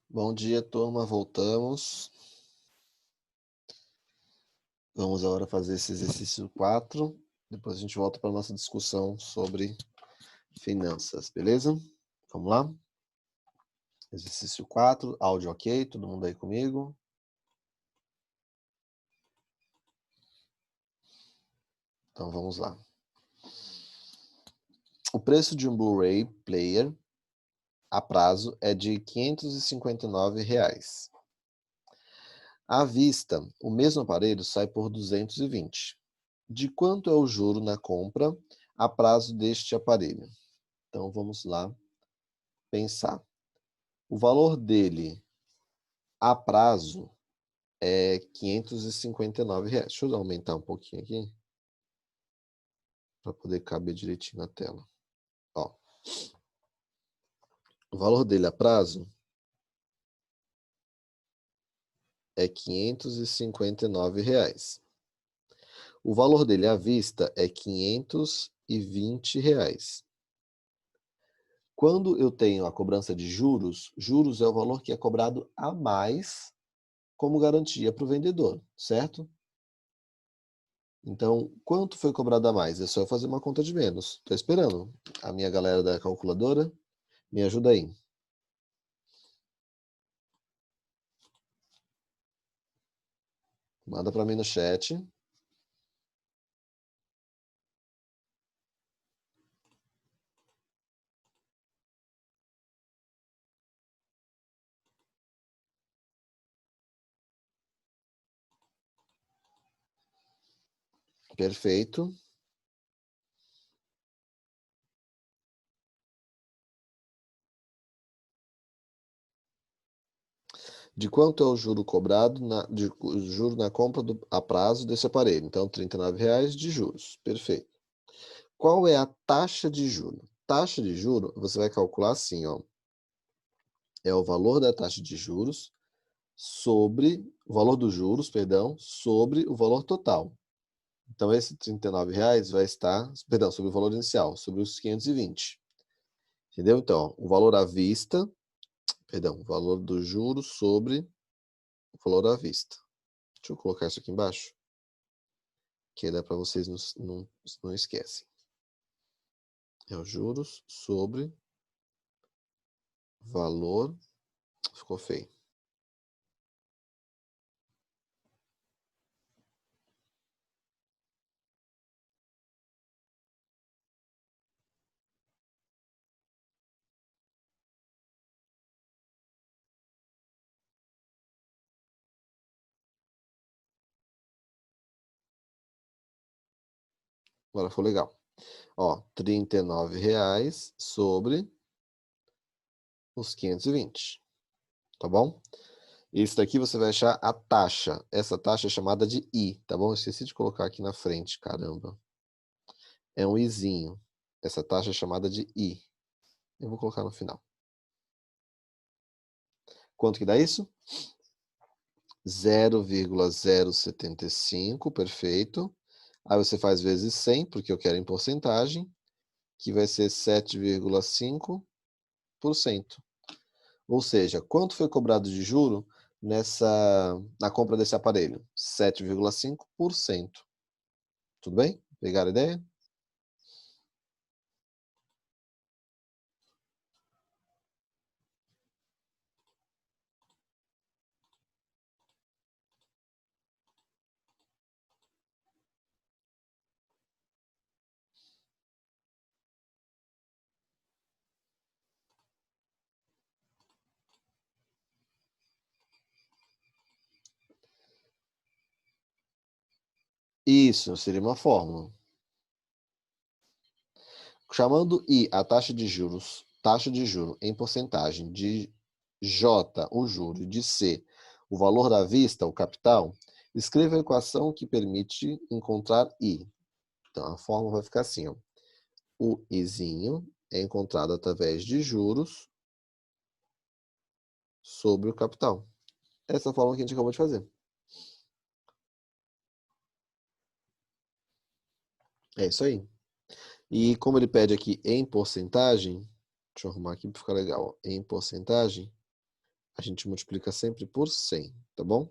Bom dia, turma. Voltamos. Vamos agora fazer esse exercício 4. Depois a gente volta para a nossa discussão sobre finanças, beleza? Vamos lá? Exercício 4, áudio ok, todo mundo aí comigo? Então vamos lá. O preço de um Blu-ray player a prazo é de R$ 559. À vista, o mesmo aparelho sai por 220. De quanto é o juro na compra a prazo deste aparelho? Então vamos lá pensar. O valor dele a prazo é R$ 559. Deixa eu aumentar um pouquinho aqui para poder caber direitinho na tela. Ó, o valor dele a prazo é R$ 559. O valor dele à vista é R$ 520. Quando eu tenho a cobrança de juros, juros é o valor que é cobrado a mais como garantia para o vendedor, certo? Então, quanto foi cobrado a mais? É só eu fazer uma conta de menos. Estou esperando. A minha galera da calculadora, me ajuda aí. Manda para mim no chat. Perfeito. De quanto é o juro cobrado, o juro na compra a prazo desse aparelho? Então, R$ 39 de juros. Perfeito. Qual é a taxa de juro? Taxa de juro, você vai calcular assim, ó. É o valor da taxa de juros sobre o valor dos juros, perdão, sobre o valor total. Então, esse R$ 39 vai estar, perdão, sobre o valor inicial, sobre os 520. Entendeu? Então, o valor à vista, perdão, o valor do juro sobre o valor à vista. Deixa eu colocar isso aqui embaixo, que dá para vocês não esquecem. É os juros sobre valor, ficou feio. Agora foi legal. Ó, R$ 39 sobre os 520, tá bom? Isso daqui você vai achar a taxa. Essa taxa é chamada de I, tá bom? Esqueci de colocar aqui na frente, caramba. É um Izinho. Essa taxa é chamada de I. Eu vou colocar no final. Quanto que dá isso? 0,075, perfeito. Aí você faz vezes 100, porque eu quero em porcentagem, que vai ser 7,5%. Ou seja, quanto foi cobrado de juro na compra desse aparelho? 7,5%. Tudo bem? Pegaram a ideia? Isso seria uma fórmula. Chamando I a taxa de juro em porcentagem, de J, o juro, de C, o valor da vista, o capital, escreva a equação que permite encontrar I. Então, a fórmula vai ficar assim, ó. O Izinho é encontrado através de juros sobre o capital. Essa é a fórmula que a gente acabou de fazer. É isso aí. E como ele pede aqui em porcentagem, deixa eu arrumar aqui para ficar legal, ó, em porcentagem, a gente multiplica sempre por 100, tá bom?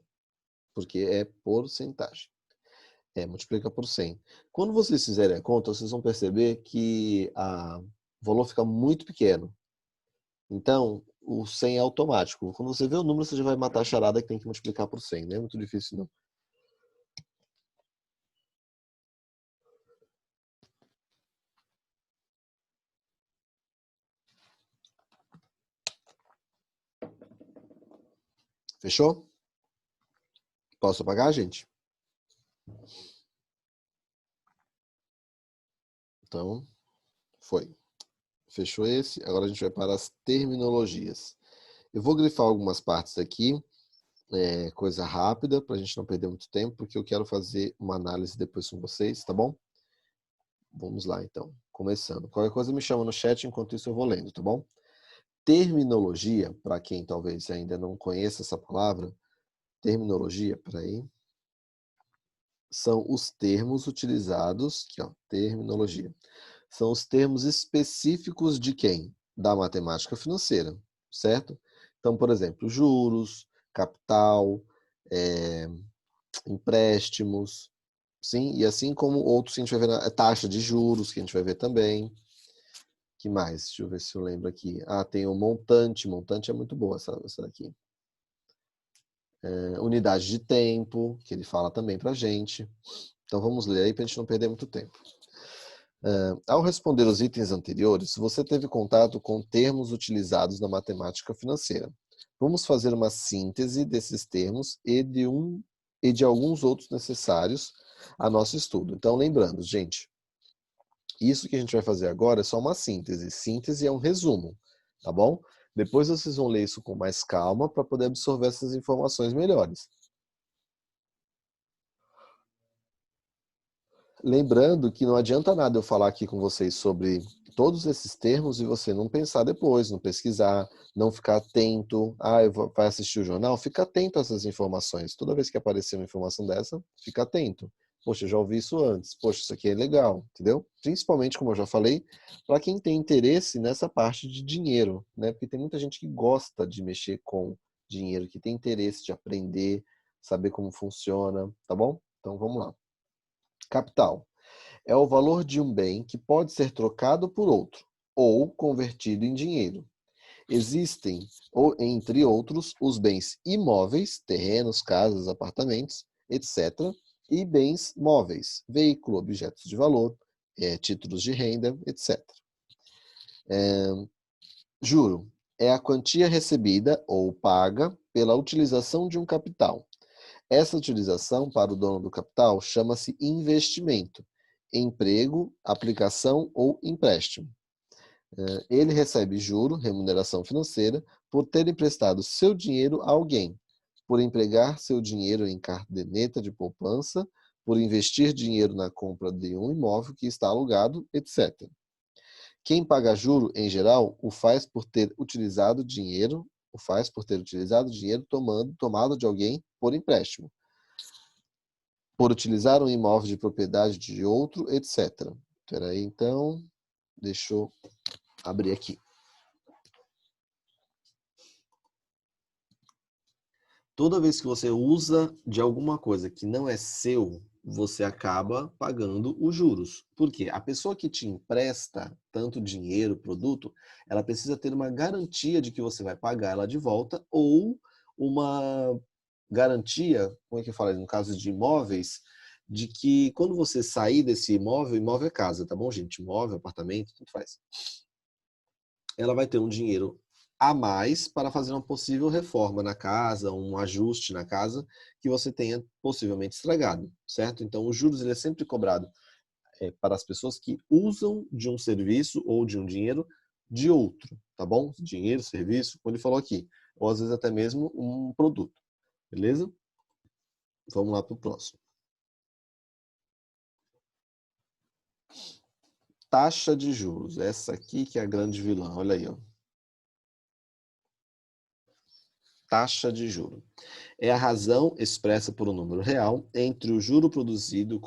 Porque é porcentagem. Multiplica por 100. Quando vocês fizerem a conta, vocês vão perceber que o valor fica muito pequeno. Então, o 100 é automático. Quando você vê o número, você já vai matar a charada que tem que multiplicar por 100. Não é muito difícil, não. Fechou? Posso apagar, gente? Então, foi. Fechou esse. Agora a gente vai para as terminologias. Eu vou grifar algumas partes aqui, coisa rápida, para a gente não perder muito tempo, porque eu quero fazer uma análise depois com vocês, tá bom? Vamos lá, então. Começando. Qualquer coisa me chama no chat, enquanto isso eu vou lendo, tá bom? Terminologia, para quem talvez ainda não conheça essa palavra, terminologia, peraí, são os termos utilizados, aqui ó, terminologia, são os termos específicos de quem? Da matemática financeira, certo? Então, por exemplo, juros, capital, empréstimos, sim, e assim como outros que a gente vai ver, taxa de juros, que a gente vai ver também. Que mais? Deixa eu ver se eu lembro aqui. Tem o montante. Montante é muito boa essa daqui. Unidade de tempo, que ele fala também pra gente. Então vamos ler aí pra gente não perder muito tempo. Ao responder os itens anteriores, você teve contato com termos utilizados na matemática financeira. Vamos fazer uma síntese desses termos e de alguns outros necessários a nosso estudo. Então, lembrando, gente, isso que a gente vai fazer agora é só uma síntese. Síntese é um resumo, tá bom? Depois vocês vão ler isso com mais calma para poder absorver essas informações melhores. Lembrando que não adianta nada eu falar aqui com vocês sobre todos esses termos e você não pensar depois, não pesquisar, não ficar atento. Vai assistir o jornal? Fica atento a essas informações. Toda vez que aparecer uma informação dessa, fica atento. Poxa, eu já ouvi isso antes. Poxa, isso aqui é legal, entendeu? Principalmente, como eu já falei, para quem tem interesse nessa parte de dinheiro, né? Porque tem muita gente que gosta de mexer com dinheiro, que tem interesse de aprender, saber como funciona, tá bom? Então vamos lá. Capital é o valor de um bem que pode ser trocado por outro ou convertido em dinheiro. Existem, entre outros, os bens imóveis, terrenos, casas, apartamentos, etc., e bens móveis, veículo, objetos de valor, títulos de renda, etc. Juro é a quantia recebida ou paga pela utilização de um capital. Essa utilização para o dono do capital chama-se investimento, emprego, aplicação ou empréstimo. Ele recebe juro, remuneração financeira, por ter emprestado seu dinheiro a alguém, por empregar seu dinheiro em caderneta de poupança, por investir dinheiro na compra de um imóvel que está alugado, etc. Quem paga juro, em geral, o faz por ter utilizado dinheiro tomado de alguém por empréstimo, por utilizar um imóvel de propriedade de outro, etc. Espera aí, então, deixa eu abrir aqui. Toda vez que você usa de alguma coisa que não é seu, você acaba pagando os juros. Por quê? A pessoa que te empresta tanto dinheiro, produto, ela precisa ter uma garantia de que você vai pagar ela de volta ou uma garantia, como é que eu falo, no caso de imóveis, de que quando você sair desse imóvel, imóvel é casa, tá bom, gente? Imóvel, apartamento, tudo faz. Ela vai ter um dinheiro a mais para fazer uma possível reforma na casa, um ajuste na casa que você tenha possivelmente estragado, certo? Então, os juros ele é sempre cobrado para as pessoas que usam de um serviço ou de um dinheiro de outro, tá bom? Dinheiro, serviço, como ele falou aqui, ou às vezes até mesmo um produto, beleza? Vamos lá para o próximo. Taxa de juros, essa aqui que é a grande vilã, olha aí, ó. Taxa de juro. É a razão expressa por um número real entre o juro produzido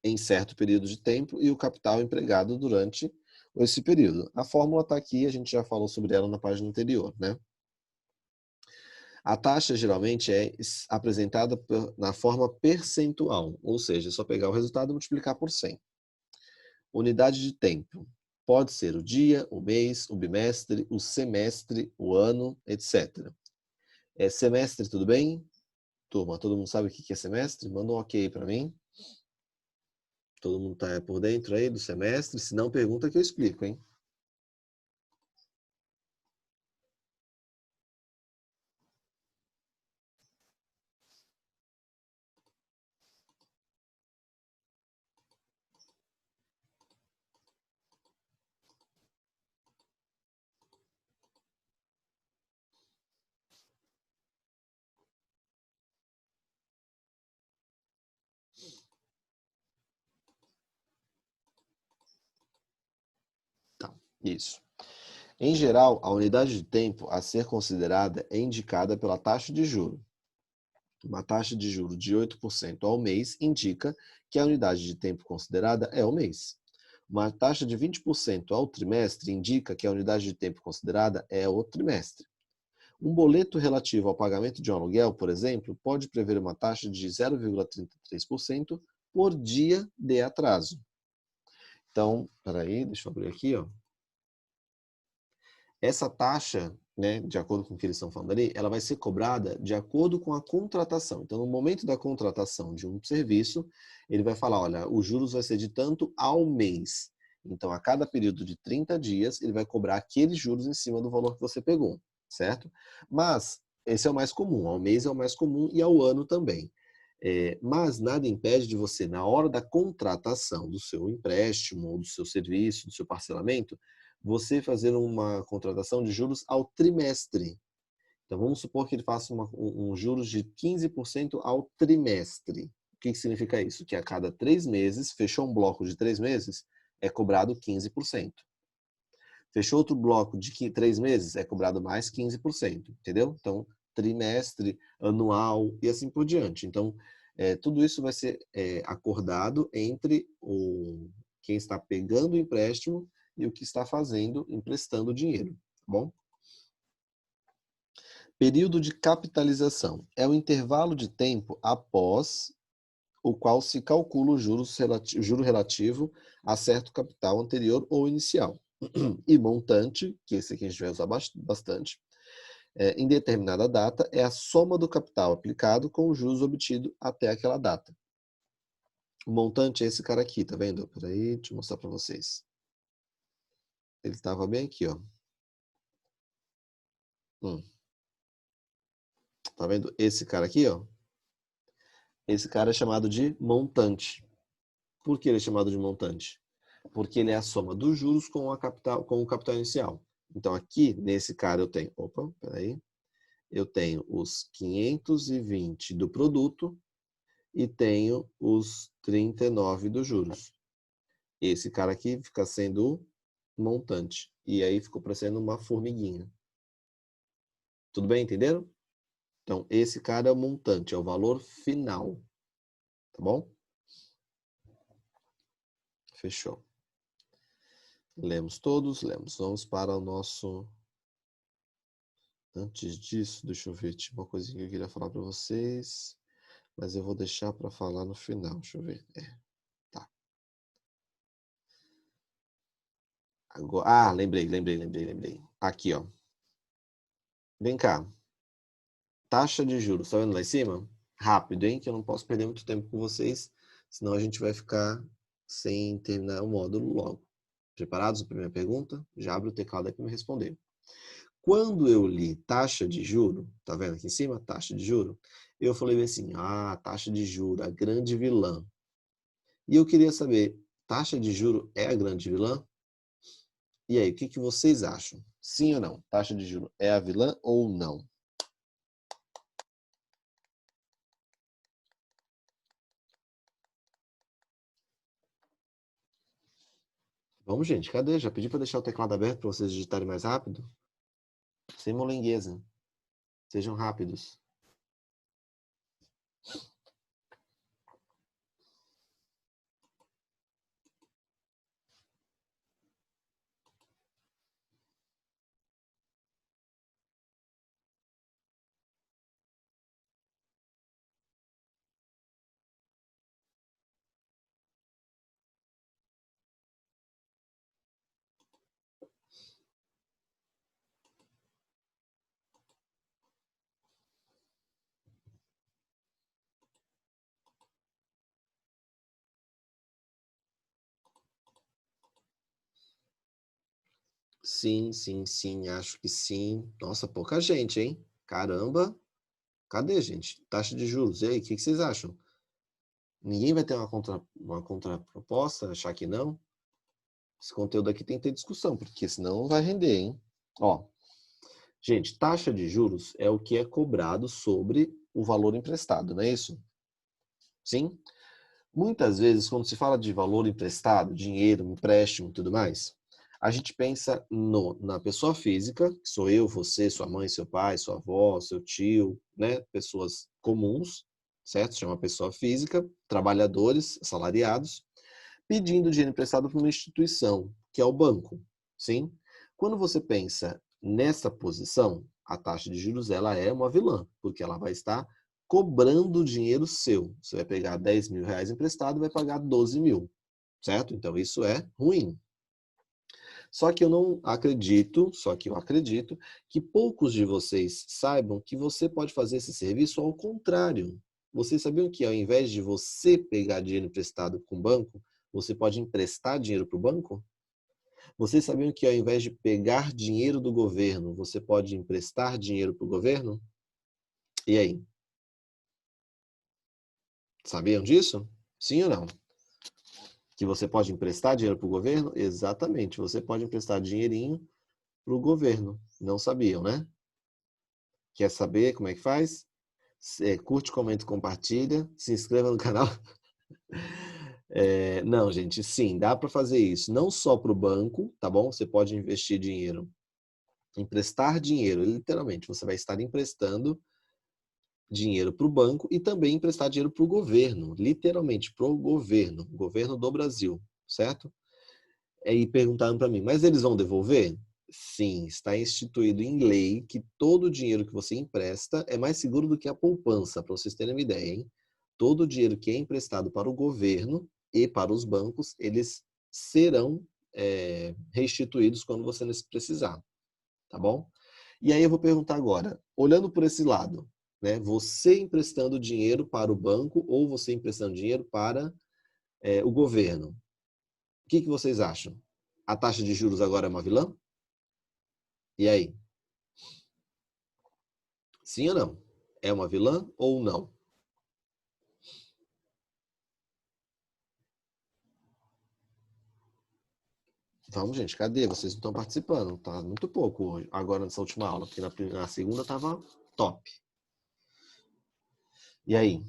em certo período de tempo e o capital empregado durante esse período. A fórmula está aqui, a gente já falou sobre ela na página anterior, né? A taxa geralmente é apresentada na forma percentual, ou seja, é só pegar o resultado e multiplicar por 100. Unidade de tempo. Pode ser o dia, o mês, o bimestre, o semestre, o ano, etc. Semestre, tudo bem? Turma, todo mundo sabe o que é semestre? Manda um ok para mim. Todo mundo está por dentro aí do semestre? Se não, pergunta que eu explico, hein? Tá, isso. Em geral, a unidade de tempo a ser considerada é indicada pela taxa de juro. Uma taxa de juro de 8% ao mês indica que a unidade de tempo considerada é o mês. Uma taxa de 20% ao trimestre indica que a unidade de tempo considerada é o trimestre. Um boleto relativo ao pagamento de um aluguel, por exemplo, pode prever uma taxa de 0,33% por dia de atraso. Então, peraí, deixa eu abrir aqui, ó. Essa taxa, né, de acordo com o que eles estão falando ali, ela vai ser cobrada de acordo com a contratação. Então, no momento da contratação de um serviço, ele vai falar, olha, os juros vai ser de tanto ao mês. Então, a cada período de 30 dias, ele vai cobrar aqueles juros em cima do valor que você pegou, certo? Mas esse é o mais comum, ao mês é o mais comum e ao ano também. Mas nada impede de você, na hora da contratação do seu empréstimo, ou do seu serviço, do seu parcelamento, você fazer uma contratação de juros ao trimestre. Então, vamos supor que ele faça um juros de 15% ao trimestre. O que significa isso? Que a cada 3 meses, fechou um bloco de 3 meses, é cobrado 15%. Fechou outro bloco de 3 meses, é cobrado mais 15%, entendeu? Então, trimestre, anual e assim por diante. Então, tudo isso vai ser acordado entre quem está pegando o empréstimo e o que está fazendo, emprestando dinheiro, tá bom? Período de capitalização é o intervalo de tempo após o qual se calcula o juro relativo a certo capital anterior ou inicial. E montante, que esse aqui a gente vai usar bastante, em determinada data, é a soma do capital aplicado com os juros obtidos até aquela data. O montante é esse cara aqui, tá vendo? Peraí, deixa eu mostrar para vocês. Ele estava bem aqui, ó. Tá vendo esse cara aqui, ó? Esse cara é chamado de montante. Por que ele é chamado de montante? Porque ele é a soma dos juros com o capital inicial. Então aqui, nesse cara, eu tenho... Opa, peraí. Eu tenho os 520 do produto e tenho os 39 dos juros. Esse cara aqui fica sendo o montante. E aí ficou parecendo uma formiguinha. Tudo bem, entenderam? Então, esse cara é o montante, é o valor final. Tá bom? Fechou. Lemos todos, lemos. Vamos para o nosso... Antes disso, deixa eu ver, tinha uma coisinha que eu queria falar para vocês, mas eu vou deixar para falar no final. Deixa eu ver. Tá. Agora, lembrei. Aqui, ó. Vem cá. Taxa de juros, tá vendo lá em cima? Rápido, hein? Que eu não posso perder muito tempo com vocês, senão a gente vai ficar sem terminar o módulo logo. Preparados? A primeira pergunta? Já abre o teclado aí para me responder. Quando eu li taxa de juro, tá vendo aqui em cima? Taxa de juro. Eu falei assim, taxa de juro, a grande vilã. E eu queria saber, taxa de juro é a grande vilã? E aí, o que vocês acham? Sim ou não? Taxa de juro é a vilã ou não? Vamos, gente, cadê? Já pedi para deixar o teclado aberto para vocês digitarem mais rápido? Sem molengueza. Sejam rápidos. Sim, sim, sim, acho que sim. Nossa, pouca gente, hein? Caramba, cadê, gente? Taxa de juros. E aí, o que vocês acham? Ninguém vai ter uma contraproposta, achar que não? Esse conteúdo aqui tem que ter discussão, porque senão não vai render, hein? Ó, gente, taxa de juros é o que é cobrado sobre o valor emprestado, não é isso? Sim? Muitas vezes, quando se fala de valor emprestado, dinheiro, empréstimo e tudo mais, a gente pensa na pessoa física, que sou eu, você, sua mãe, seu pai, sua avó, seu tio, né? Pessoas comuns, certo? Chama pessoa física, trabalhadores, assalariados, pedindo dinheiro emprestado para uma instituição, que é o banco, sim? Quando você pensa nessa posição, a taxa de juros ela é uma vilã, porque ela vai estar cobrando dinheiro seu. Você vai pegar 10 mil reais emprestado e vai pagar 12 mil, certo? Então isso é ruim. Só que eu não acredito, só que eu acredito que poucos de vocês saibam que você pode fazer esse serviço ao contrário. Vocês sabiam que ao invés de você pegar dinheiro emprestado com o banco, você pode emprestar dinheiro para o banco? Vocês sabiam que ao invés de pegar dinheiro do governo, você pode emprestar dinheiro para o governo? E aí? Sabiam disso? Sim ou não? Que você pode emprestar dinheiro para o governo? Exatamente, você pode emprestar dinheirinho para o governo. Não sabiam, né? Quer saber como é que faz? Curte, comenta, compartilha, se inscreva no canal. Não, gente, sim, dá para fazer isso. Não só para o banco, tá bom? Você pode investir dinheiro, emprestar dinheiro, literalmente, você vai estar emprestando dinheiro para o banco e também emprestar dinheiro para o governo, literalmente para o governo do Brasil, certo? E perguntaram para mim, mas eles vão devolver? Sim, está instituído em lei que todo o dinheiro que você empresta é mais seguro do que a poupança, para vocês terem uma ideia, hein? Todo o dinheiro que é emprestado para o governo e para os bancos, eles serão restituídos quando você precisar, tá bom? E aí eu vou perguntar agora, olhando por esse lado, né? Você emprestando dinheiro para o banco ou você emprestando dinheiro para o governo? O que vocês acham? A taxa de juros agora é uma vilã? E aí? Sim ou não? É uma vilã ou não? Vamos, gente, cadê? Vocês não estão participando. Tá muito pouco hoje, agora nessa última aula, porque na segunda tava top. E aí?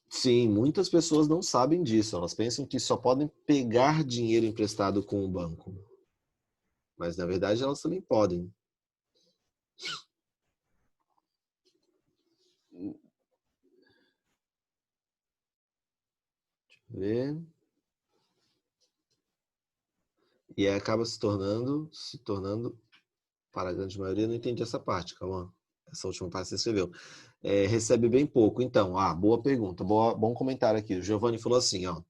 Sim, muitas pessoas não sabem disso. Elas pensam que só podem pegar dinheiro emprestado com o banco. Mas na verdade elas também podem. Ver. E aí acaba se tornando, para a grande maioria, não entendi essa parte, calma. Essa última parte você escreveu. Recebe bem pouco. Então, boa pergunta, bom comentário aqui. O Giovanni falou assim, ó,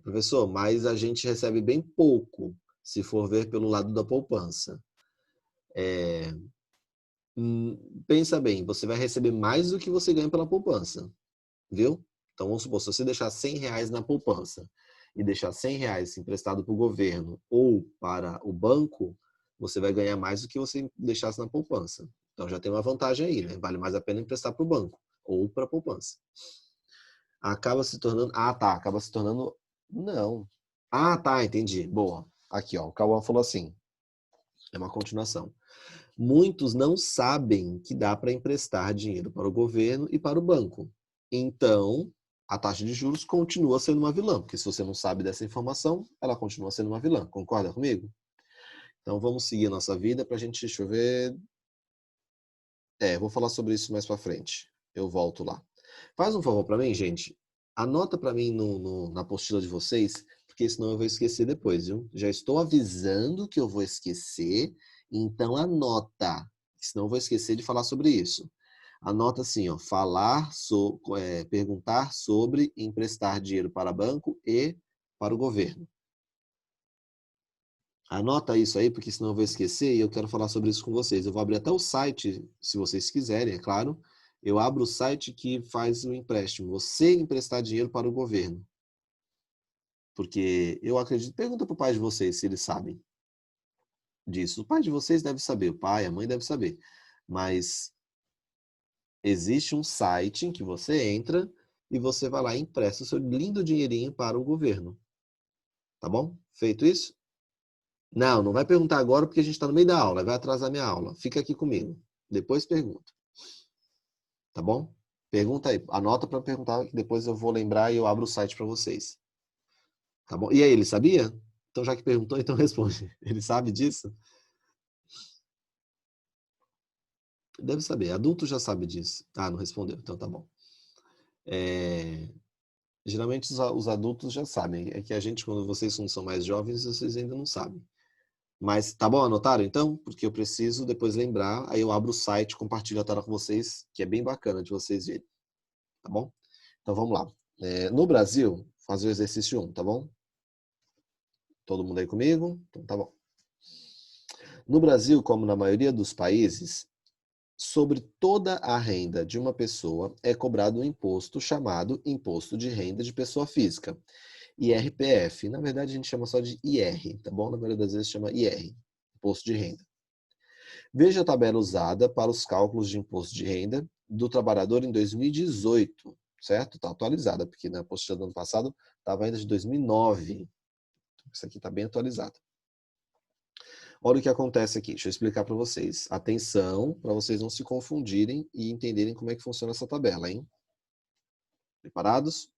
professor, mas a gente recebe bem pouco, se for ver pelo lado da poupança. Pensa bem, você vai receber mais do que você ganha pela poupança, viu? Então, vamos supor, se você deixar 100 reais na poupança e deixar 100 reais emprestado para o governo ou para o banco, você vai ganhar mais do que você deixasse na poupança. Então, já tem uma vantagem aí, né? Vale mais a pena emprestar para o banco ou para a poupança. Acaba se tornando... Ah, tá, acaba se tornando... Não. Ah, tá, entendi. Boa. Aqui, ó, o Cauã falou assim, é uma continuação. Muitos não sabem que dá para emprestar dinheiro para o governo e para o banco. Então, a taxa de juros continua sendo uma vilã, porque se você não sabe dessa informação, ela continua sendo uma vilã. Concorda comigo? Então, vamos seguir a nossa vida para a gente, deixa eu ver. Vou falar sobre isso mais para frente. Eu volto lá. Faz um favor para mim, gente. Anota para mim na apostila de vocês, porque senão eu vou esquecer depois, viu? Já estou avisando que eu vou esquecer, então anota, senão eu vou esquecer de falar sobre isso. Anota assim, ó, perguntar sobre emprestar dinheiro para banco e para o governo. Anota isso aí, porque senão eu vou esquecer e eu quero falar sobre isso com vocês. Eu vou abrir até o site, se vocês quiserem, é claro. Eu abro o site que faz o empréstimo. Você emprestar dinheiro para o governo. Porque eu acredito, pergunta para o pai de vocês se eles sabem disso. O pai de vocês deve saber, o pai, a mãe deve saber. Mas existe um site em que você entra e você vai lá e empresta o seu lindo dinheirinho para o governo. Tá bom? Feito isso? Não, não vai perguntar agora porque a gente está no meio da aula, vai atrasar minha aula. Fica aqui comigo. Depois pergunta. Tá bom? Pergunta aí, anota para perguntar, que depois eu vou lembrar e eu abro o site para vocês. Tá bom? E aí, ele sabia? Então, já que perguntou, então responde. Ele sabe disso? Deve saber. Adulto já sabe disso. Ah, não respondeu. Então tá bom. Geralmente os adultos já sabem. É que a gente, quando vocês não são mais jovens, vocês ainda não sabem. Mas tá bom, anotaram então? Porque eu preciso depois lembrar. Aí eu abro o site, compartilho a tela com vocês, que é bem bacana de vocês verem. Tá bom? Então vamos lá. No Brasil, fazer o exercício 1, tá bom? Todo mundo aí comigo? Então tá bom. No Brasil, como na maioria dos países, sobre toda a renda de uma pessoa é cobrado um imposto chamado Imposto de Renda de Pessoa Física, IRPF. Na verdade, a gente chama só de IR, tá bom? Na maioria das vezes chama IR, Imposto de Renda. Veja a tabela usada para os cálculos de imposto de renda do trabalhador em 2018, certo? Está atualizada, porque na apostila do ano passado estava ainda de 2009. Isso aqui está bem atualizado. Olha o que acontece aqui, deixa eu explicar para vocês. Atenção, para vocês não se confundirem e entenderem como é que funciona essa tabela, hein? Preparados?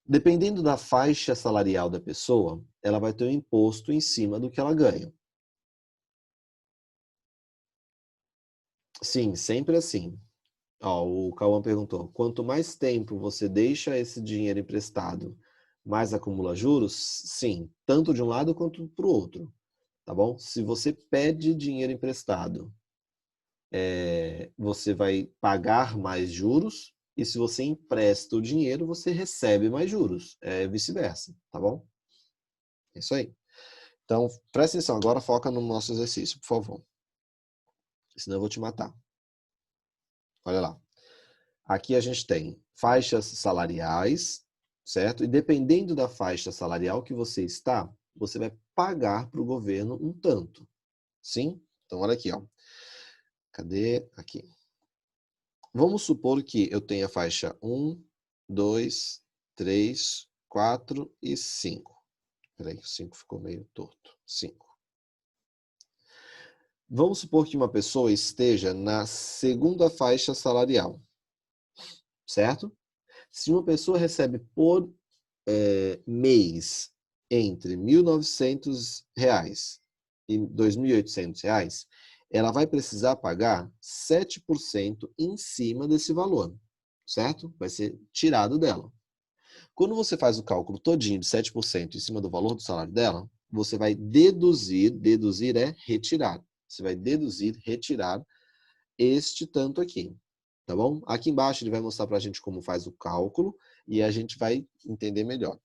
Dependendo da faixa salarial da pessoa, ela vai ter um imposto em cima do que ela ganha. Sim, sempre assim. Ó, o Cauã perguntou, quanto mais tempo você deixa esse dinheiro emprestado, mais acumula juros? Sim, tanto de um lado quanto para o outro, tá bom? Se você pede dinheiro emprestado, você vai pagar mais juros, e se você empresta o dinheiro, você recebe mais juros. É vice-versa, tá bom? É isso aí. Então, presta atenção, agora foca no nosso exercício, por favor. Senão eu vou te matar. Olha lá. Aqui a gente tem faixas salariais, certo? E dependendo da faixa salarial que você está, você vai pagar para o governo um tanto. Sim? Então, olha aqui, ó. Cadê? Aqui. Vamos supor que eu tenha faixa 1, 2, 3, 4 e 5. Peraí, o 5 ficou meio torto. 5. Vamos supor que uma pessoa esteja na segunda faixa salarial, certo? Se uma pessoa recebe por mês entre R$ 1.900 e R$ 2.800, ela vai precisar pagar 7% em cima desse valor, certo? Vai ser tirado dela. Quando você faz o cálculo todinho de 7% em cima do valor do salário dela, você vai deduzir é retirar. Você vai deduzir, retirar este tanto aqui, tá bom? Aqui embaixo ele vai mostrar pra gente como faz o cálculo e a gente vai entender melhor.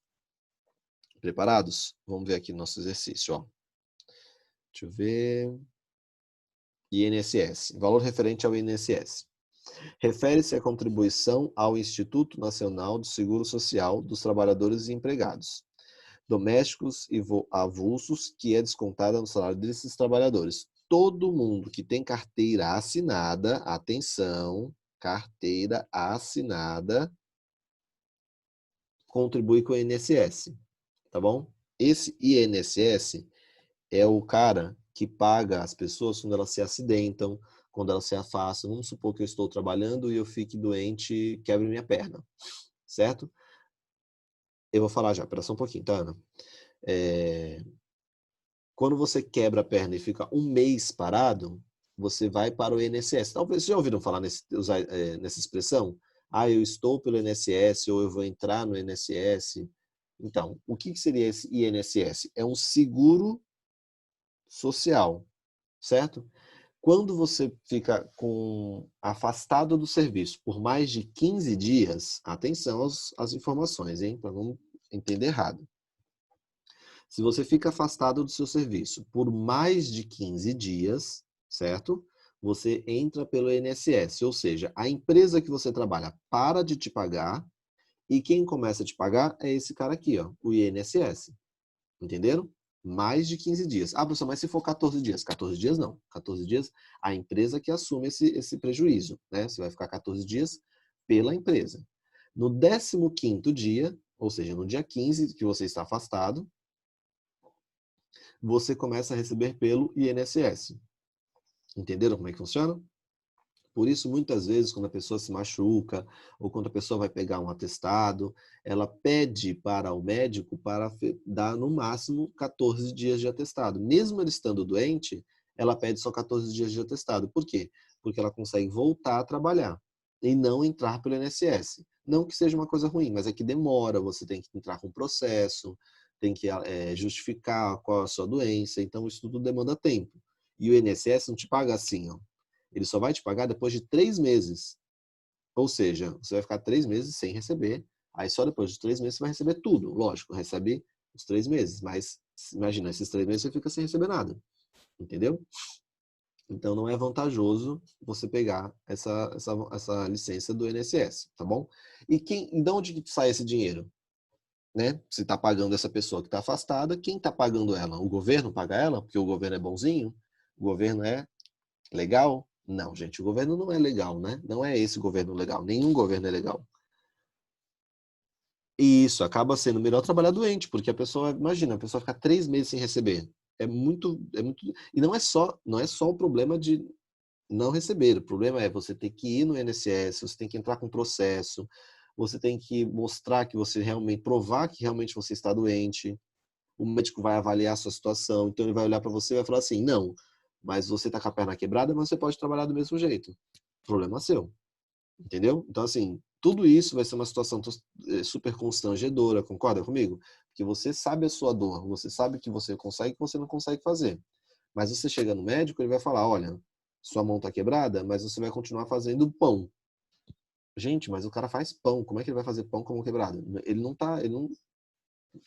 Preparados? Vamos ver aqui nosso exercício, ó. Deixa eu ver. INSS, valor referente ao INSS. Refere-se à contribuição ao Instituto Nacional do Seguro Social dos Trabalhadores e Empregados, domésticos e avulsos, que é descontada no salário desses trabalhadores. Todo mundo que tem carteira assinada, atenção, carteira assinada, contribui com o INSS, tá bom? Esse INSS é o cara que paga as pessoas quando elas se acidentam, quando elas se afastam. Vamos supor que eu estou trabalhando e eu fique doente e quebre minha perna, certo? Eu vou falar já, espera só um pouquinho, tá, Ana? Quando você quebra a perna e fica um mês parado, você vai para o INSS. Talvez vocês já ouviram falar nessa expressão? Ah, eu estou pelo INSS ou eu vou entrar no INSS. Então, o que seria esse INSS? É um seguro social, certo? Quando você fica afastado do serviço por mais de 15 dias, atenção às informações, hein? Para não entender errado. Se você fica afastado do seu serviço por mais de 15 dias, certo? Você entra pelo INSS, ou seja, a empresa que você trabalha para de te pagar E quem começa a te pagar é esse cara aqui, ó, o INSS. Entenderam? Mais de 15 dias. Ah, professor, mas se for 14 dias? 14 dias não. 14 dias, a empresa que assume esse prejuízo, né? Você vai ficar 14 dias pela empresa. No 15º dia, ou seja, no dia 15 que você está afastado, você começa a receber pelo INSS. Entenderam como é que funciona? Por isso, muitas vezes, quando a pessoa se machuca ou quando a pessoa vai pegar um atestado, ela pede para o médico para dar no máximo 14 dias de atestado. Mesmo ele estando doente, ela pede só 14 dias de atestado. Por quê? Porque ela consegue voltar a trabalhar e não entrar pelo INSS. Não que seja uma coisa ruim, mas é que demora, você tem que entrar com processo, tem que justificar qual é a sua doença, então isso tudo demanda tempo. E o INSS não te paga assim, ó. Ele só vai te pagar depois de 3 meses. Ou seja, você vai ficar 3 meses sem receber. Aí só depois de 3 meses você vai receber tudo. Lógico, recebe os 3 meses. Mas imagina, esses 3 meses você fica sem receber nada. Entendeu? Então não é vantajoso você pegar essa licença do INSS, tá bom? E de onde que sai esse dinheiro? Né? Você está pagando essa pessoa que está afastada, quem está pagando ela? O governo paga ela, porque o governo é bonzinho? O governo é legal? Não, gente, o governo não é legal, né? Não é esse governo legal. Nenhum governo é legal. E isso acaba sendo melhor trabalhar doente, porque a pessoa, imagina, a pessoa ficar 3 meses sem receber. É muito. E não é só o problema de não receber. O problema é você ter que ir no INSS, você tem que entrar com processo, você tem que mostrar que você realmente, provar que realmente você está doente. O médico vai avaliar a sua situação, então ele vai olhar para você e vai falar assim, não, mas você está com a perna quebrada, mas você pode trabalhar do mesmo jeito. Problema seu, entendeu? Então, assim, tudo isso vai ser uma situação super constrangedora, concorda comigo? Porque você sabe a sua dor, você sabe que você consegue e que você não consegue fazer. Mas você chega no médico, ele vai falar, olha, sua mão está quebrada, mas você vai continuar fazendo pão. Gente, mas o cara faz pão, como é que ele vai fazer pão com a mão quebrada? Ele não,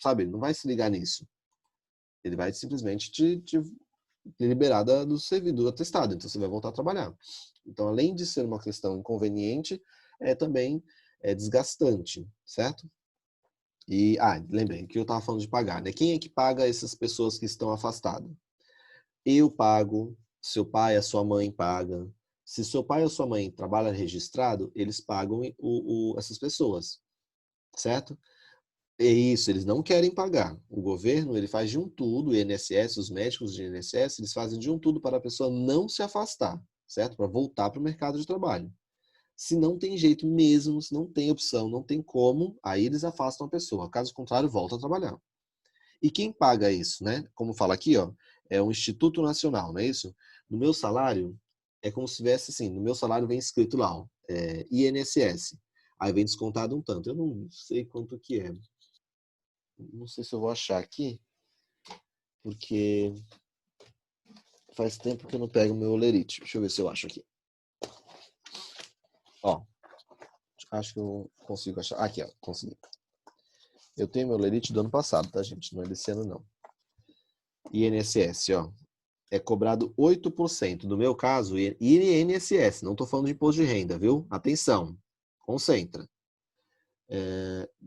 sabe, ele não vai se ligar nisso. Ele vai simplesmente te liberar do servidor atestado, então você vai voltar a trabalhar. Então, além de ser uma questão inconveniente, também é desgastante, certo? E, lembrei que eu estava falando de pagar, né? Quem é que paga essas pessoas que estão afastadas? Eu pago, seu pai, a sua mãe paga. Se seu pai ou sua mãe trabalha registrado, eles pagam essas pessoas, certo? É isso, eles não querem pagar. O governo, ele faz de um tudo, o INSS, os médicos de INSS, eles fazem de um tudo para a pessoa não se afastar, certo? Para voltar para o mercado de trabalho. Se não tem jeito mesmo, se não tem opção, não tem como, aí eles afastam a pessoa. Caso contrário, volta a trabalhar. E quem paga isso, né? Como fala aqui, ó, é o Instituto Nacional, não é isso? No meu salário, é como se tivesse assim, no meu salário vem escrito lá, ó, INSS. Aí vem descontado um tanto. Eu não sei quanto que é. Não sei se eu vou achar aqui, porque faz tempo que eu não pego meu olerite. Deixa eu ver se eu acho aqui. Ó, acho que eu consigo achar. Aqui, ó, consegui. Eu tenho meu olerite do ano passado, tá, gente? Não é desse ano, não. INSS, ó. É cobrado 8%. No meu caso, INSS. Não tô falando de imposto de renda, viu? Atenção. Concentra.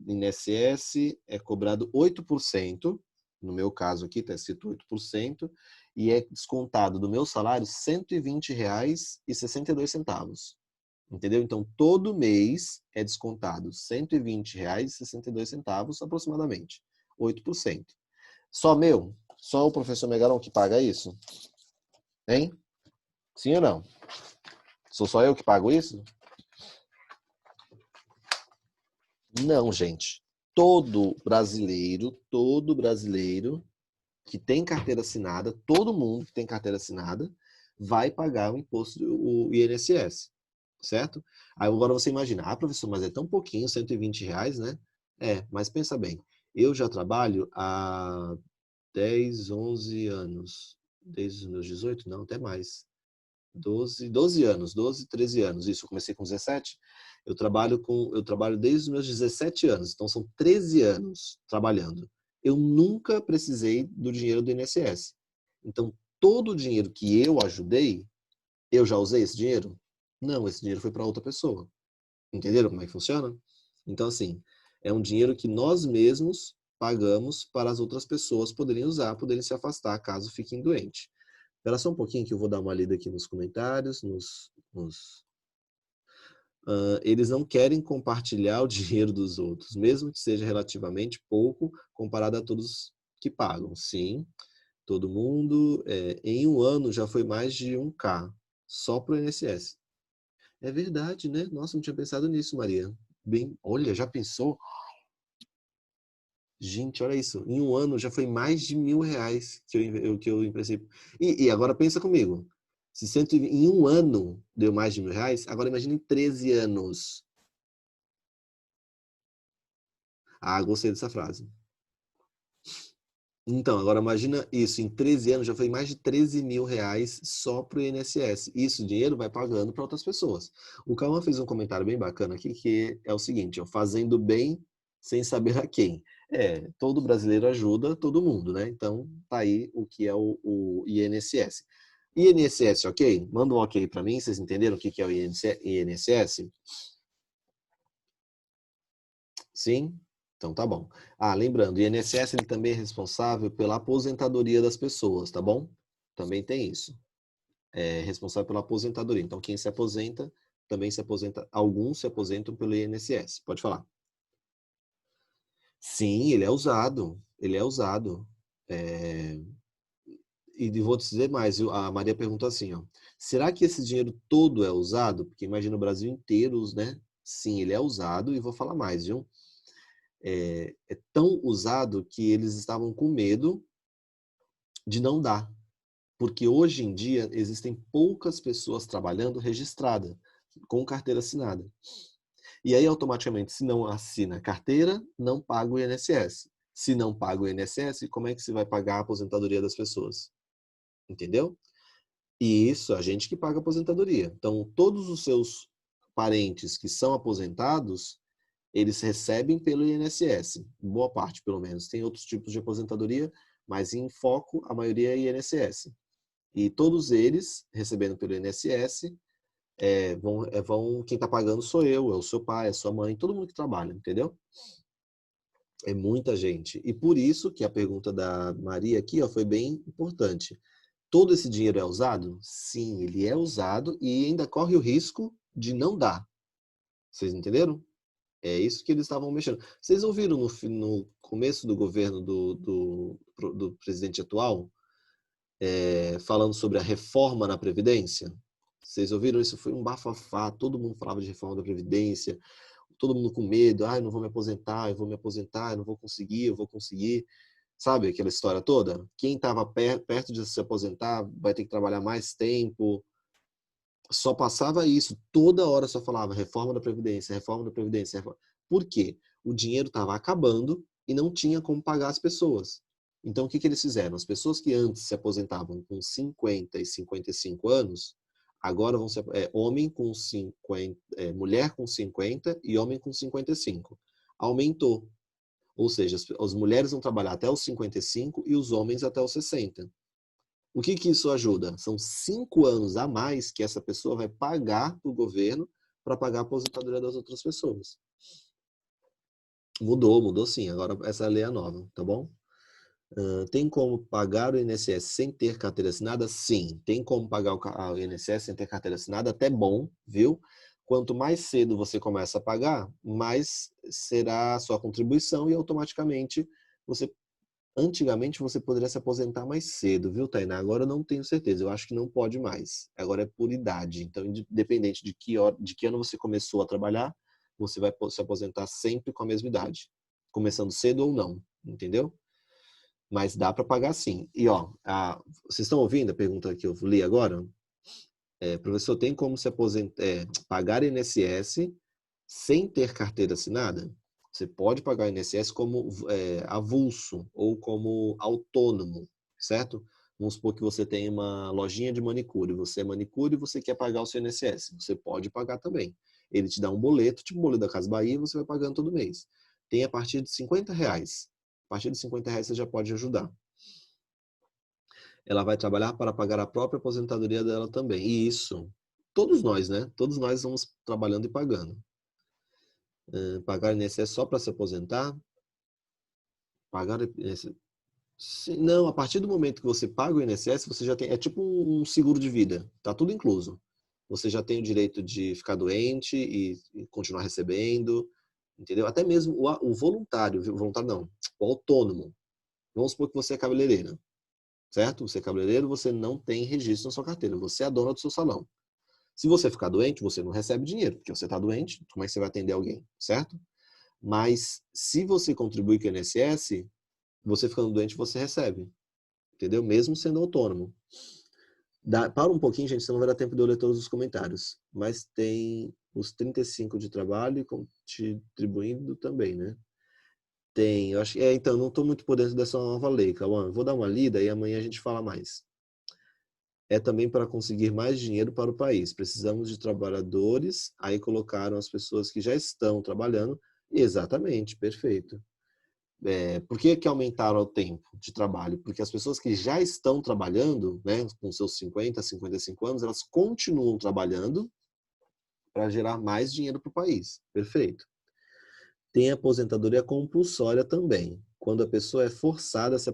INSS é cobrado 8%. No meu caso aqui está escrito 8%, e é descontado do meu salário R$ 120,62. Entendeu? Então, todo mês é descontado R$ 120,62 aproximadamente. 8%. Só meu? Só o professor Megaron que paga isso? Hein? Sim ou não? Sou só eu que pago isso? Não, gente. Todo brasileiro que tem carteira assinada, todo mundo que tem carteira assinada, vai pagar o imposto, o INSS, certo? Aí agora você imagina, professor, mas é tão pouquinho, R$ 120, né? Mas pensa bem, eu já trabalho há 10, 11 anos, desde os meus 18, não, até mais. 12 anos, 12, 13 anos, isso, eu comecei com 17. Eu trabalho desde os meus 17 anos, então são 13 anos trabalhando. Eu nunca precisei do dinheiro do INSS. Então, todo o dinheiro que eu ajudei, eu já usei esse dinheiro? Não, esse dinheiro foi para outra pessoa. Entenderam como é que funciona? Então, assim, É um dinheiro que nós mesmos pagamos para as outras pessoas poderem usar, poderem se afastar caso fiquem doentes. Espera só um pouquinho que eu vou dar uma lida aqui nos comentários. Eles não querem compartilhar o dinheiro dos outros, mesmo que seja relativamente pouco comparado a todos que pagam. Sim, todo mundo. Em um ano já foi mais de 1.000 só para o INSS. É verdade, né? Nossa, não tinha pensado nisso, Maria. Bem, olha, já pensou? Gente, olha isso. Em um ano já foi mais de R$ 1.000 que eu emprestei. E agora pensa comigo. Se em um ano deu mais de R$ 1.000, agora imagina em 13 anos. Ah, gostei dessa frase. Então, agora imagina isso. Em 13 anos já foi mais de R$ 13.000 só para o INSS. Isso, o dinheiro vai pagando para outras pessoas. O Cauã fez um comentário bem bacana aqui, que é o seguinte, ó, fazendo bem sem saber a quem. Todo brasileiro ajuda todo mundo, né? Então, tá aí o que é o INSS. INSS, ok? Manda um ok para mim, vocês entenderam o que é o INSS? Sim? Então tá bom. Lembrando, o INSS ele também é responsável pela aposentadoria das pessoas, tá bom? Também tem isso. É responsável pela aposentadoria. Então quem se aposenta, também se aposenta, alguns se aposentam pelo INSS. Pode falar. Sim, ele é usado. Ele é usado. É... E vou te dizer mais, viu? A Maria perguntou assim, ó. Será que esse dinheiro todo é usado? Porque imagina o Brasil inteiro, né? Sim, ele é usado e vou falar mais, viu? É tão usado que eles estavam com medo de não dar. Porque hoje em dia existem poucas pessoas trabalhando registrada, com carteira assinada. E aí, automaticamente, se não assina a carteira, não paga o INSS. Se não paga o INSS, como é que se vai pagar a aposentadoria das pessoas? Entendeu? E isso, a gente que paga a aposentadoria. Então, todos os seus parentes que são aposentados, eles recebem pelo INSS, boa parte pelo menos. Tem outros tipos de aposentadoria, mas em foco a maioria é INSS. E todos eles, recebendo pelo INSS, quem está pagando sou eu, é o seu pai, é a sua mãe, todo mundo que trabalha, entendeu? É muita gente. E por isso que a pergunta da Maria aqui, ó, foi bem importante. Todo esse dinheiro é usado? Sim, ele é usado e ainda corre o risco de não dar. Vocês entenderam? É isso que eles estavam mexendo. Vocês ouviram no começo do governo do presidente atual, falando sobre a reforma na Previdência? Vocês ouviram isso? Foi um bafafá, todo mundo falava de reforma da Previdência, todo mundo com medo, eu não vou me aposentar, eu não vou conseguir, eu vou conseguir. Sabe aquela história toda? Quem estava perto de se aposentar vai ter que trabalhar mais tempo. Só passava isso, toda hora só falava reforma da Previdência, reforma da Previdência. Por quê? O dinheiro estava acabando e não tinha como pagar as pessoas. Então, o que eles fizeram? As pessoas que antes se aposentavam com 50 e 55 anos, agora vão ser homem com 50, mulher com 50 e homem com 55. Aumentou. Ou seja, as mulheres vão trabalhar até os 55 e os homens até os 60. O que isso ajuda? São 5 anos a mais que essa pessoa vai pagar para o governo para pagar a aposentadoria das outras pessoas. Mudou sim. Agora essa lei é nova, tá bom? Tem como pagar o INSS sem ter carteira assinada? Sim. Tem como pagar o INSS sem ter carteira assinada? Até bom, viu? Quanto mais cedo você começa a pagar, mais será a sua contribuição e automaticamente você antigamente você poderia se aposentar mais cedo, viu, Tainá? Agora eu não tenho certeza, eu acho que não pode mais. Agora é por idade. Então, independente de que ano você começou a trabalhar, você vai se aposentar sempre com a mesma idade. Começando cedo ou não, entendeu? Mas dá para pagar sim. E ó, vocês estão ouvindo a pergunta que eu li agora? Professor, tem como se pagar INSS sem ter carteira assinada? Você pode pagar o INSS como avulso ou como autônomo, certo? Vamos supor que você tem uma lojinha de manicure, você é manicure e você quer pagar o seu INSS. Você pode pagar também. Ele te dá um boleto, tipo o boleto da Casa Bahia, e você vai pagando todo mês. Tem a partir de R$ 50. A partir de R$ 50 você já pode ajudar. Ela vai trabalhar para pagar a própria aposentadoria dela também. E isso, todos nós, né? Todos nós vamos trabalhando e pagando. Pagar INSS só para se aposentar? Pagar INSS... Não, a partir do momento que você paga o INSS, você já tem... É tipo um seguro de vida. Tá tudo incluso. Você já tem o direito de ficar doente e continuar recebendo, entendeu? Até mesmo o voluntário, o voluntário não, o autônomo. Vamos supor que você é cabeleireira, certo? Você é cabeleireiro, você não tem registro na sua carteira. Você é a dona do seu salão. Se você ficar doente, você não recebe dinheiro, porque você está doente, como é que você vai atender alguém, certo? Mas se você contribui com o INSS, você ficando doente, você recebe, entendeu? Mesmo sendo autônomo. Para um pouquinho, gente, senão não vai dar tempo de eu ler todos os comentários. Mas tem os 35 de trabalho e contribuindo também, né? Tem, eu acho, então, não estou muito por dentro dessa nova lei, Cauã. Vou dar uma lida e amanhã a gente fala mais. É também para conseguir mais dinheiro para o país. Precisamos de trabalhadores, aí colocaram as pessoas que já estão trabalhando. Exatamente, perfeito. Por que aumentaram o tempo de trabalho? Porque as pessoas que já estão trabalhando, né, com seus 50, 55 anos, elas continuam trabalhando para gerar mais dinheiro para o país. Perfeito. Tem a aposentadoria compulsória também, quando a pessoa é forçada a se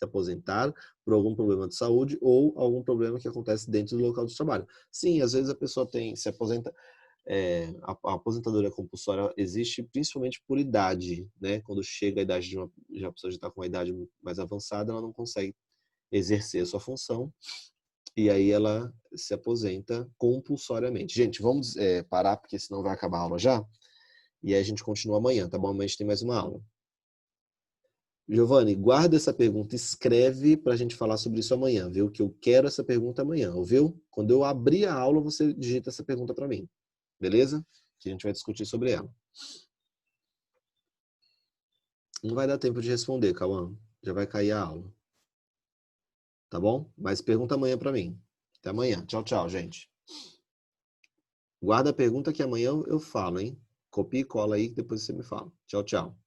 aposentar por algum problema de saúde ou algum problema que acontece dentro do local de trabalho. Sim, às vezes a pessoa se aposenta, a aposentadoria compulsória existe principalmente por idade, né? Quando chega a idade já a pessoa já está com uma idade mais avançada, ela não consegue exercer a sua função e aí ela se aposenta compulsoriamente. Gente, vamos parar porque senão vai acabar a aula já. E aí a gente continua amanhã, tá bom? Amanhã a gente tem mais uma aula. Giovanni, guarda essa pergunta, escreve para a gente falar sobre isso amanhã, viu? Que eu quero essa pergunta amanhã, ouviu? Quando eu abrir a aula, você digita essa pergunta para mim, beleza? Que a gente vai discutir sobre ela. Não vai dar tempo de responder, Cauã. Já vai cair a aula. Tá bom? Mas pergunta amanhã para mim. Até amanhã. Tchau, tchau, gente. Guarda a pergunta que amanhã eu falo, hein? Copia e cola aí que depois você me fala. Tchau, tchau.